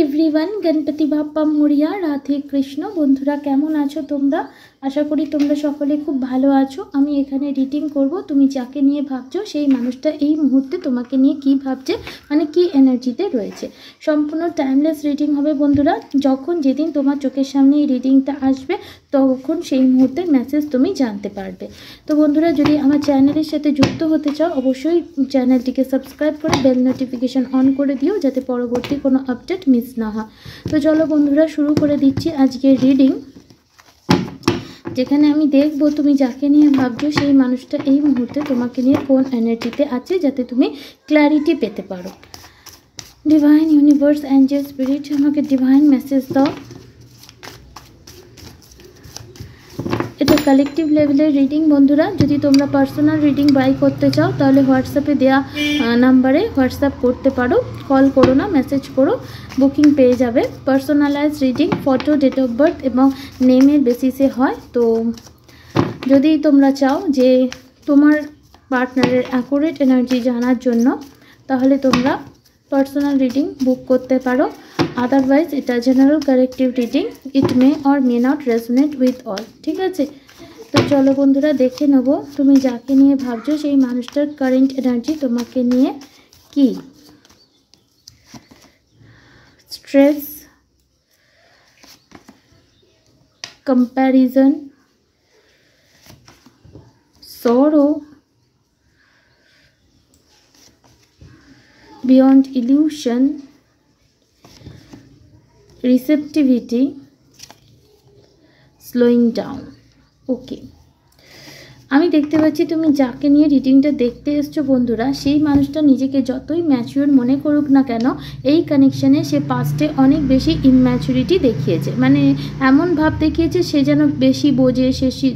Everyone, Ganapati Bappa Moria, Radhe Krishna. বন্ধুরা কেমন আছো তোমরা? আশা করি তোমরা সকলে খুব ভালো আছো। আমি এখানে রিডিং করব। তুমি যাকে নিয়ে ভাবছো সেই মানুষটা এই মুহূর্তে তোমাকে নিয়ে কি ভাবছে, মানে কি এনার্জিতে রয়েছে। সম্পূর্ণ টাইমলেস রিডিং হবে বন্ধুরা। যখন যেদিন তোমার চোখের সামনে এই রিডিংটা আসবে তখন সেই মুহূর্তের মেসেজ তুমি জানতে পারবে। তো বন্ধুরা, যদি আমার চ্যানেলের সাথে যুক্ত হতে চাও অবশ্যই চ্যানেলটিকে সাবস্ক্রাইব করে বেল নোটিফিকেশান অন করে দিও, যাতে পরবর্তী কোনো আপডেট মিস না হয়। তো চলো বন্ধুরা, শুরু করে দিচ্ছি আজকের রিডিং, যেখানে আমি দেখব তুমি যাকে নিয়ে ভাবছো সেই মানুষটা এই মুহূর্তে তোমাকে নিয়ে কোন এনার্জিতে আছে, যাতে তুমি ক্ল্যারিটি পেতে পারো। ডিভাইন ইউনিভার্স, অ্যাঞ্জেল, স্পিরিট, আমাকে ডিভাইন মেসেজ দাও। এটা কালেকটিভ লেভেলের রিডিং বন্ধুরা। যদি তোমরা পার্সোনাল রিডিং বাই করতে চাও তাহলে হোয়াটসঅ্যাপে দেওয়া নাম্বারে হোয়াটসঅ্যাপ করতে পারো, কল করো না, মেসেজ করো, বুকিং পেয়ে যাবে। Personalize reading photo, date of birth এবং নেমের বেসিসে হয়। তো যদি তোমরা চাও যে তোমার পার্টনারের অ্যাকুরেট এনার্জি জানার জন্য, তাহলে তোমরা পার্সোনাল রিডিং বুক করতে পারো। আদারওয়াইজ এটা general collective reading, it May or may not resonate with all. ঠিক আছে, তো চলো বন্ধুরা দেখে নেব তুমি যাকে নিয়ে ভাবছো সেই মানুষটার কারেন্ট এনার্জি তোমাকে নিয়ে কি। Stress, comparison, sorrow, beyond illusion, receptivity, slowing down. ওকে, আমি দেখতে পাচ্ছি তুমি যাকে নিয়ে রিডিংটা দেখতে এসছো বন্ধুরা, সেই মানুষটা নিজেকে যতই ম্যাচিওর মনে করুক না কেন, এই কানেকশানে সে পাস্টে অনেক বেশি ইম্যাচুরিটি দেখিয়েছে। মানে এমন ভাব দেখিয়েছে সে যেন বেশি বোঝে,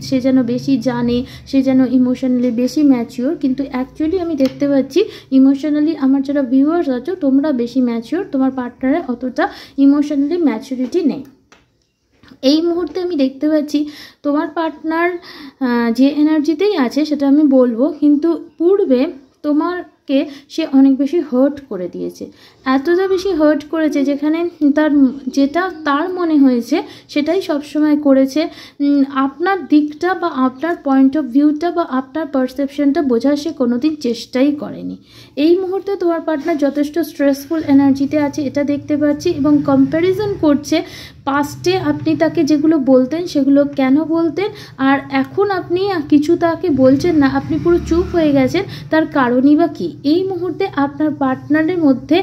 সে যেন বেশি জানে, সে যেন ইমোশনালি বেশি ম্যাচিওর। কিন্তু অ্যাকচুয়ালি আমি দেখতে পাচ্ছি ইমোশনালি আমার যারা ভিউয়ার্স আছো তোমরা বেশি ম্যাচিওর, তোমার পার্টনারে অতটা ইমোশনালি ম্যাচুরিটি নেই। এই মুহূর্তে আমি দেখতে পাচ্ছি তোমার পার্টনার যে এনার্জিতেই আছে সেটা আমি বলবো, কিন্তু পূর্বে তোমাকে সে অনেক বেশি হার্ট করে দিয়েছে। এতটা বেশি হার্ট করেছে যেখানে যেটা তার মনে হয়েছে সেটাই সবসময় করেছে। আপনার দিকটা বা আপনার পয়েন্ট অফ ভিউটা বা আপনার পারসেপশনটা বোঝার সে কোনোদিন চেষ্টাই করেনি। এই মুহূর্তে তোমার পার্টনার যথেষ্ট স্ট্রেসফুল এনার্জিতে আছে এটা দেখতে পাচ্ছি, এবং কম্প্যারিজন করছে পাস্টে আপনি তাকে যেগুলো বলতেন সেগুলো কেন বলতেন, আর এখন আপনি কিছু তাকে বলছেন না, আপনি পুরো চুপ হয়ে গেছেন, তার কারণই বা কী। এই মুহূর্তে আপনার পার্টনারের মধ্যে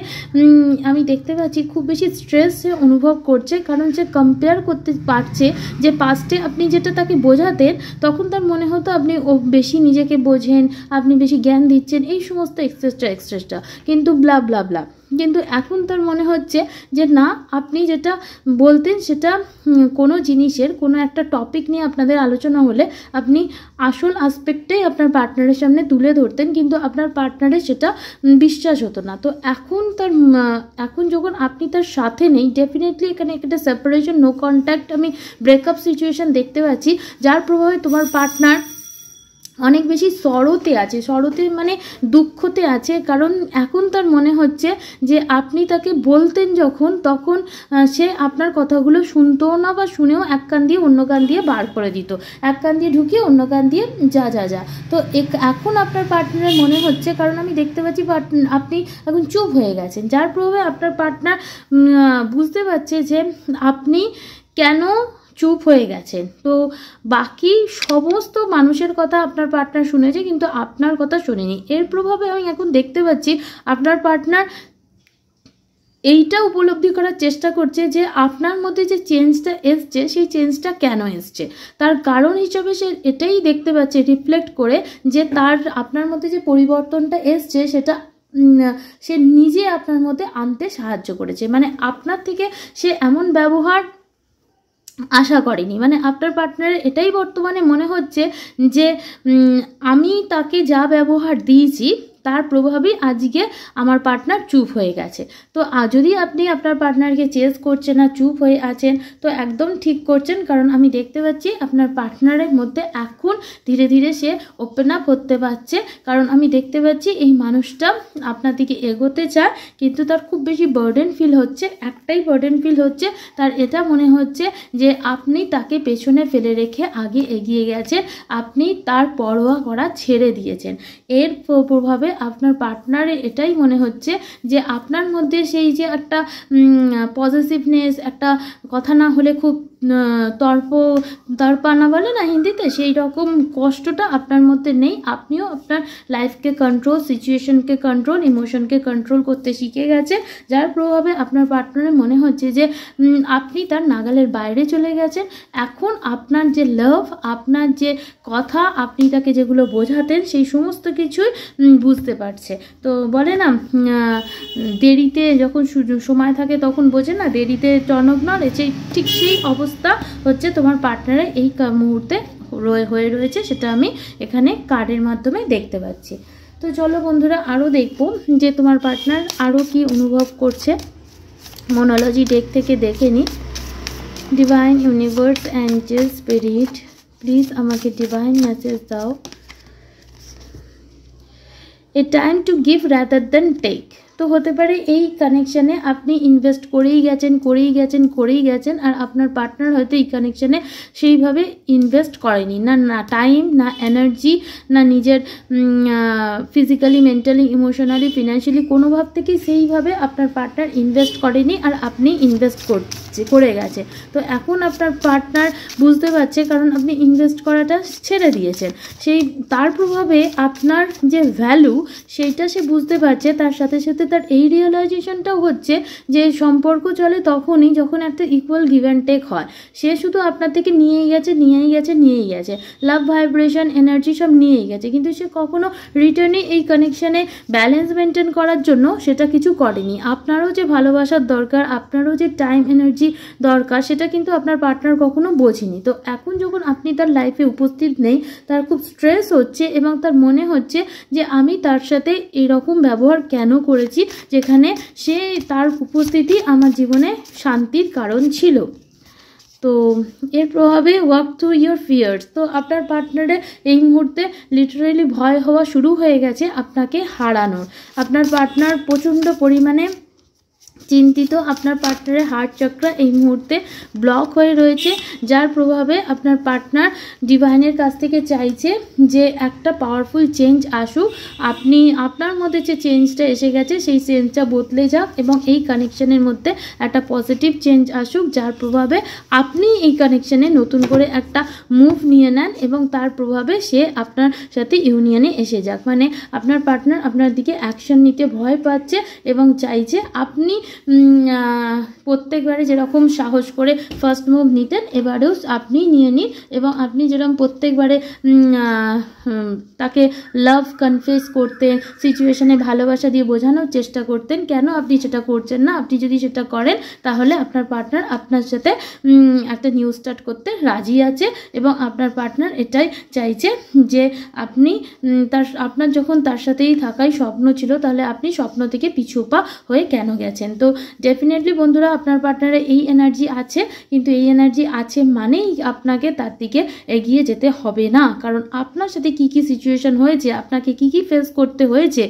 আমি দেখতে পাচ্ছি খুব বেশি স্ট্রেস সে অনুভব করছে, কারণ সে কম্পেয়ার করতে পারছে যে পাস্টে আপনি যেটা তাকে বোঝাতেন তখন তার মনে হতো আপনি বেশি নিজেকে বোঝেন, আপনি বেশি জ্ঞান দিচ্ছেন, এই সমস্ত এক্সট্রা, কিন্তু ব্লা ব্লা ব্লা। কিন্তু এখন তার মনে হচ্ছে যে না, আপনি যেটা বলতেন সেটা কোনো জিনিসের কোনো একটা টপিক নিয়ে আপনাদের আলোচনা হলে আপনি আসল আসপেক্টেই আপনার পার্টনারের সামনে তুলে ধরতেন, কিন্তু আপনার পার্টনারের সেটা বিশ্বাস হতো না। তো এখন যখন আপনি তার সাথে নেই, ডেফিনেটলি এখানে একটা সেপারেশন, নো কন্ট্যাক্ট, আমি ব্রেকআপ সিচুয়েশান দেখতে পাচ্ছি, যার প্রভাবে তোমার পার্টনার অনেক বেশি সরোতে আছে, সরোতে মানে দুঃখতে আছে। কারণ এখন তার মনে হচ্ছে যে আপনি তাকে বলতেন যখন, তখন সে আপনার কথাগুলো শুনতো না, বা শুনেও এক কান দিয়ে অন্য কান দিয়ে বার করে দিত, এক কান দিয়ে ঢুকিয়ে অন্য কান দিয়ে যা। তো এখন আপনার পার্টনারের মনে হচ্ছে, কারণ আমি দেখতে পাচ্ছি আপনি এখন চুপ হয়ে গেছেন, যার প্রভাবে আপনার পার্টনার বুঝতে পারছে যে আপনি কেন চুপ হয়ে গেছেন। তো বাকি সমস্ত মানুষের কথা আপনার পার্টনার শুনেছে, কিন্তু আপনার কথা শোনেনি। এর প্রভাবে আমি এখন দেখতে পাচ্ছি আপনার পার্টনার এইটা উপলব্ধি করার চেষ্টা করছে যে আপনার মধ্যে যে চেঞ্জটা এসছে সেই চেঞ্জটা কেন এসছে। তার কারণ হিসাবে সে এটাই দেখতে পাচ্ছে রিফ্লেক্ট করে, যে আপনার মধ্যে যে পরিবর্তনটা এসছে সেটা সে নিজে আপনার মধ্যে আনতে সাহায্য করেছে। মানে আপনার থেকে সে এমন ব্যবহার আশা করেনি। মানে আপনার পার্টনারের এটাই বর্তমানে মনে হচ্ছে যে আমি তাকে যা ব্যবহার দিয়েছি তার প্রভাবেই আজকে আমার পার্টনার চুপ হয়ে গেছে। তো যদি আপনি আপনার পার্টনারকে চেস করছেন না, চুপ হয়ে আছেন, তো একদম ঠিক করছেন, কারণ আমি দেখতে পাচ্ছি আপনার পার্টনারের মধ্যে এখন ধীরে ধীরে সে ওপেন আপ হতে পারছে। কারণ আমি দেখতে পাচ্ছি এই মানুষটা আপনার দিকে এগোতে চায়, কিন্তু তার খুব বেশি বার্ডেন ফিল হচ্ছে। একটাই বার্ডেন ফিল হচ্ছে, তার এটা মনে হচ্ছে যে আপনি তাকে পেছনে ফেলে রেখে আগে এগিয়ে গেছেন, আপনি তার পরোয়া করা ছেড়ে দিয়েছেন। এর প্রভাবে আপনার পার্টনারের এটাই মনে হচ্ছে যে আপনার মধ্যে সেই যে একটা পজিটিভনেস, একটা কথা না হলে খুব তর্পানা বলে না হিন্দিতে, সেই রকম কষ্টটা আপনার মধ্যে নেই। আপনিও আপনার লাইফকে কন্ট্রোল, সিচুয়েশনকে কন্ট্রোল, ইমোশনকে কন্ট্রোল করতে শিখে গেছে, যার প্রভাবে আপনার পার্টনারের মনে হচ্ছে যে আপনি তার নাগালের বাইরে চলে গেছেন। এখন আপনার যে লাভ, আপনার যে কথা, আপনি তাকে যেগুলো বোঝাতেন সেই সমস্ত কিছুই বুঝতে পারছে। তো বলে না দেরিতে যখন সময় থাকে তখন বোঝে না, দেরিতে টনক নড়ে, ঠিক সেই অবস্থা হচ্ছে তোমার পার্টনারের এই মুহূর্তে হয়ে রয়েছে। সেটা আমি এখানে কার্ডের মাধ্যমে দেখতে পাচ্ছি। তো চলো বন্ধুরা আরও দেখবো যে তোমার পার্টনার আরও কি অনুভব করছে। মনোলজি ডেক থেকে দেখে নিই। Divine universe, angel, spirit, please আমাকে ডিভাইন মেসেজ দাও। A time to give rather than take. তো হতে পারে এই কানেকশানে আপনি ইনভেস্ট করেই গেছেন, আর আপনার পার্টনার হয়তো এই কানেকশানে সেইভাবে ইনভেস্ট করেনি, না টাইম, না এনার্জি, না নিজের ফিজিক্যালি, মেন্টালি, ইমোশনালি, ফিনান্সিয়ালি কোনো ভাব থেকেই সেইভাবে আপনার পার্টনার ইনভেস্ট করেনি, আর আপনি ইনভেস্ট করে গেছে। তো এখন আপনার পার্টনার বুঝতে পারছে, কারণ আপনি ইনভেস্ট করাটা ছেড়ে দিয়েছেন, সেই তার প্রভাবে আপনার যে ভ্যালু সেইটা সে বুঝতে পারছে। তার সাথে সাথে তার এই রিয়েলাইজেশনটাও হচ্ছে যে সম্পর্ক চলে তখনই যখন একটা ইকুয়াল গিভ অ্যান্ড টেক হয়। সে শুধু আপনার থেকে নিয়েই গেছে, লাভ, ভাইব্রেশন, এনার্জি সব নিয়েই গেছে, কিন্তু সে কখনো রিটার্নে এই কানেকশানে ব্যালেন্স মেনটেন করার জন্য সেটা কিছু করেনি। আপনারও যে ভালোবাসার দরকার, আপনারও যে টাইম, এনার্জি দরকার, সেটা কিন্তু আপনার পার্টনার কখনো বোঝেনি। তো এখন যখন আপনি তার লাইফে উপস্থিত নেই, তার খুব স্ট্রেস হচ্ছে এবং তার মনে হচ্ছে যে আমি তার সাথে এরকম ব্যবহার কেন করেছি, যেখানে তার উপস্থিতি আমার জীবনে শান্তির কারণ ছিল। তো এর প্রভাবে ওয়ার্ক থ্রু ইয়োর ফিয়ার্স। তো আপনার পার্টনারে এই মুহূর্তে লিটারেলি ভয় হওয়া শুরু হয়ে গেছে আপনাকে হারানোর। আপনার পার্টনার প্রচণ্ড পরিমাণে চিন্তিত, আপনার পার্টনারের হার্ট চক্র এই মুহূর্তে ব্লক হয়ে রয়েছে, যার প্রভাবে আপনার পার্টনার ডিভাইনের কাছ থেকে চাইছে যে একটা পাওয়ারফুল চেঞ্জ আসুক। আপনার মধ্যে যে চেঞ্জটা এসে গেছে সেই চেঞ্জটা বদলে যাক এবং এই কানেকশানের মধ্যে একটা পজিটিভ চেঞ্জ আসুক, যার প্রভাবে আপনি এই কানেকশানে নতুন করে একটা মুভ নিয়ে নেন এবং তার প্রভাবে সে আপনার সাথে ইউনিয়নে এসে যাক। মানে আপনার পার্টনার আপনার দিকে অ্যাকশন নিতে ভয় পাচ্ছে এবং চাইছে আপনি প্রত্যেকবারে যেরকম সাহস করে ফার্স্ট মুভ নিতেন, এবারেও আপনি নিয়ে নিন এবং আপনি যেরকম প্রত্যেকবারে তাকে লাভ কনফেস করতেন, সিচুয়েশনে ভালোবাসা দিয়ে বোঝানোর চেষ্টা করতেন, কেন আপনি সেটা করছেন না? আপনি যদি সেটা করেন তাহলে আপনার পার্টনার আপনার সাথে একটা নিউ স্টার্ট করতে রাজি আছে এবং আপনার পার্টনার এটাই চাইছে যে আপনার যখন তার সাথেই থাকাই স্বপ্ন ছিল, তাহলে আপনি স্বপ্ন থেকে পিছুপা হয়ে কেন গেছেন? তো ডেফিনেটলি বন্ধুরা আপনার পার্টনারে এই এনার্জি আছে, কিন্তু এই এনার্জি আছে মানেই আপনাকে তার দিকে এগিয়ে যেতে হবে না, কারণ আপনার সাথে কি কি সিচুয়েশন হয়েছে, আপনাকে কি কি ফেস করতে হয়েছে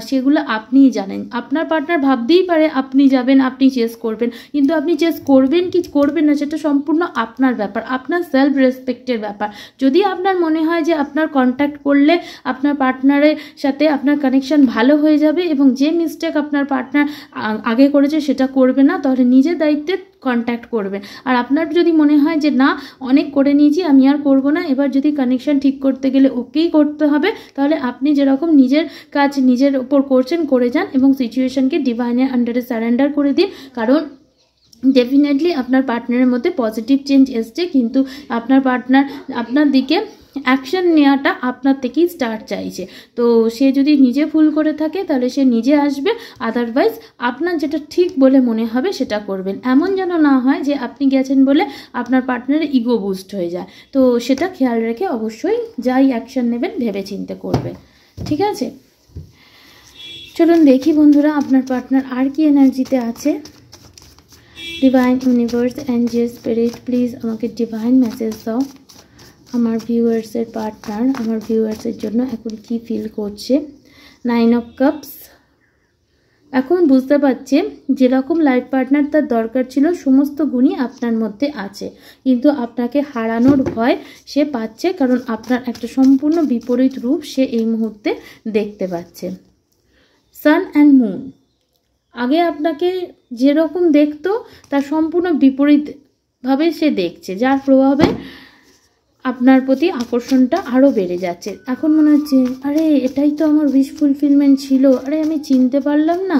সেগুলো আপনিই জানেন। আপনার পার্টনার ভাবতেই পারে আপনি যাবেন, আপনি চেস করবেন, কিন্তু আপনি চেস করবেন কি করবেন না সেটা সম্পূর্ণ আপনার ব্যাপার, আপনার সেলফ রেসপেক্টের ব্যাপার। যদি আপনার মনে হয় যে আপনার কন্ট্যাক্ট করলে আপনার পার্টনারের সাথে আপনার কানেকশন ভালো হয়ে যাবে এবং যে মিস্টেক আপনার পার্টনার আগে করেছে সেটা করবে না, তাহলে নিজের দায়িত্বে কন্ট্যাক্ট করবেন। আর আপনার যদি মনে হয় যে না অনেক করে নিয়েছি আমি আর করব না, এবার যদি কানেকশন ঠিক করতে গেলে ওকেই করতে হবে, তাহলে আপনি যেরকম নিজের কাজ নিজের ওপর করছেন করে যান এবং সিচুয়েশনকে ডিভাইনের আন্ডারে সারেন্ডার করে দিন, কারণ ডেফিনেটলি আপনার পার্টনারের মধ্যে পজিটিভ চেঞ্জ এসছে, কিন্তু আপনার পার্টনার আপনার দিকে অ্যাকশন নেওয়াটা আপনার থেকেই স্টার্ট চাইছে। তো সে যদি নিজে ভুল করে থাকে তাহলে সে নিজে আসবে, আদারওয়াইজ আপনার যেটা ঠিক বলে মনে হবে সেটা করবেন। এমন যেন না হয় যে আপনি গেছেন বলে আপনার পার্টনারের ইগো বুস্ট হয়ে যায়। তো সেটা খেয়াল রেখে অবশ্যই যাই অ্যাকশন নেবেন ভেবে চিন্তে করবেন, ঠিক আছে? চলুন দেখি বন্ধুরা আপনার পার্টনার আর কি এনার্জিতে আছে। Divine universe, Angel, spirit, please আমাকে ডিভাইন মেসেজ দাও। আমার ভিউয়ার্সের পার্টনার আমার ভিউয়ার্সের জন্য এখন কি ফিল করছে। 9 অফ কাপস। এখন বুঝতে পারছে যেরকম লাইফ পার্টনার তার দরকার ছিল সমস্ত গুণই আপনার মধ্যে আছে, কিন্তু আপনাকে হারানোর ভয় সে পাচ্ছে, কারণ আপনার একটা সম্পূর্ণ বিপরীত রূপ সে এই মুহূর্তে দেখতে পাচ্ছে। সান অ্যান্ড মুন, আগে আপনাকে যেরকম দেখতো তার সম্পূর্ণ বিপরীতভাবে সে দেখছে, যার প্রভাবে আপনার প্রতি আকর্ষণটা আরও বেড়ে যাচ্ছে। এখন মনে হচ্ছে আরে এটাই তো আমার উইশ ফুলফিলমেন্ট ছিল, আরে আমি চিনতে পারলাম না,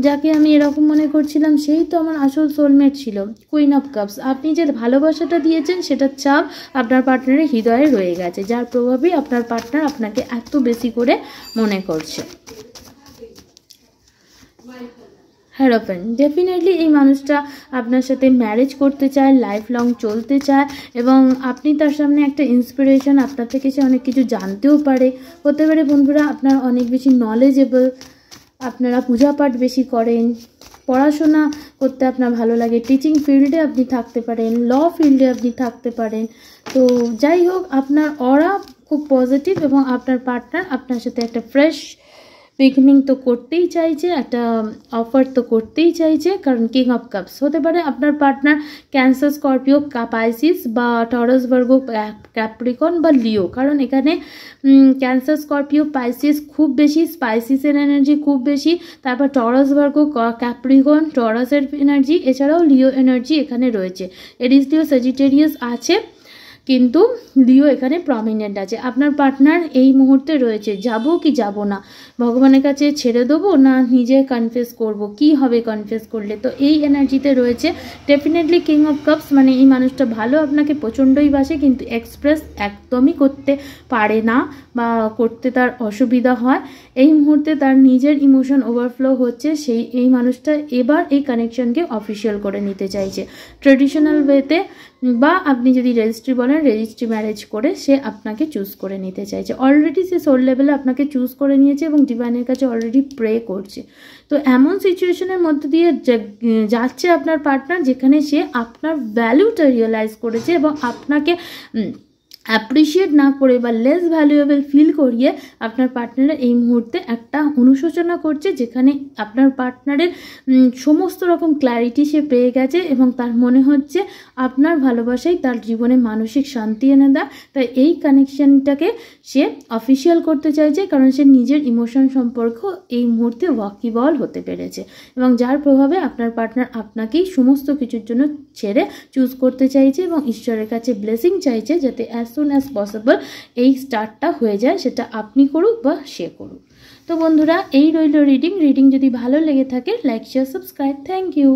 যাকে আমি এরকম মনে করছিলাম সেই তো আমার আসল সোলমেট ছিল। কুইন অফ কাপস, আপনি যে ভালোবাসাটা দিয়েছেন সেটার চাপ আপনার পার্টনারের হৃদয়ে রয়ে গেছে, যার প্রভাবে আপনার পার্টনার আপনাকে এত বেশি করে মনে করছে। হ্যারোফেন, ডেফিনেটলি এই মানুষটা আপনার সাথে ম্যারেজ করতে চায়, লাইফ লং চলতে চায়, এবং আপনি তার সামনে একটা ইন্সপিরেশন, আপনার থেকে সে অনেক কিছু জানতেও পারে। হতে পারে বন্ধুরা আপনার অনেক বেশি নলেজেবল, আপনারা পূজা পাঠ বেশি করেন, পড়াশোনা করতে আপনার ভালো লাগে, টিচিং ফিল্ডে আপনি থাকতে পারেন, ল ফিল্ডে আপনি থাকতে পারেন। তো যাই হোক, আপনার অরা খুব পজিটিভ এবং আপনার পার্টনার আপনার সাথে একটা ফ্রেশ বিগিনিং তো করতেই চাইছে, একটা অফার তো করতেই চাইছে, কারণ কিং অফ কাপস। হতে পারে আপনার পার্টনার ক্যান্সার, স্করপিও, পাইসিস বা টরাস, ভার্গো, ক্যাপ্রিকন বা লিও, কারণ এখানে ক্যান্সার, স্করপিও, পাইসিস খুব বেশি, স্পাইসিসের এনার্জি খুব বেশি, তারপর টরাস, ভার্গো, ক্যাপ্রিকন, টরাসের এনার্জি, এছাড়াও লিও এনার্জি এখানে রয়েছে। এরিস, লিও, স্যাজিটেরিয়াস আছে, কিন্তু লিও এখানে প্রমিনেন্ট আছে। আপনার পার্টনার এই মুহূর্তে রয়েছে যাব কি যাব না, ভগবানের কাছে ছেড়ে দেবো না নিজে কনফেস করব, কি হবে কনফেস করলে, তো এই এনার্জিতে রয়েছে। ডেফিনেটলি কিং অফ কাপস মানে এই মানুষটা ভালো আপনাকে প্রচণ্ডই বাসে, কিন্তু এক্সপ্রেস একদমই করতে পারে না বা করতে তার অসুবিধা হয়। এই মুহূর্তে তার নিজের ইমোশন ওভারফ্লো হচ্ছে, এই মানুষটা এবার এই কানেকশনকে অফিসিয়াল করে নিতে চাইছে ট্রেডিশনাল ওয়েতে, বা আপনি যদি রেজিস্ট্রি বলেন রেজিস্ট্রি ম্যারেজ করে সে আপনাকে চুজ করে নিতে চাইছে। অলরেডি সে সোল লেভেলে আপনাকে চুজ করে নিয়েছে এবং ডিভাইনের কাছে অলরেডি প্রে করছে। তো এমন সিচুয়েশনের মধ্যে দিয়ে যাচ্ছে আপনার পার্টনার, যেখানে সে আপনার ভ্যালুটা রিয়েলাইজ করেছে এবং আপনাকে অ্যাপ্রিসিয়েট না করে বা লেস ভ্যালুয়েবল ফিল করিয়ে আপনার পার্টনারের এই মুহূর্তে একটা অনুশোচনা করছে, যেখানে আপনার পার্টনারের সমস্ত রকম ক্ল্যারিটি সে পেয়ে গেছে এবং তার মনে হচ্ছে আপনার ভালোবাসাই তার জীবনে মানসিক শান্তি এনে দেয়। তাই এই কানেকশানটাকে সে অফিসিয়াল করতে চাইছে, কারণ সে নিজের ইমোশন সম্পর্ক এই মুহূর্তে ওয়াকিবল হতে পেরেছে, এবং যার প্রভাবে আপনার পার্টনার আপনাকেই সমস্ত কিছুর জন্য ছেড়ে চুজ করতে চাইছে এবং ঈশ্বরের কাছে ব্লেসিং চাইছে, যাতে অ্যাজ সুন অ্যাজ পসিবল এই স্টার্টটা হয়ে যায়, সেটা আপনি করুক বা সে করুক। তো বন্ধুরা এই রইল রিডিং যদি ভালো লেগে থাকে like, share, subscribe. Thank you.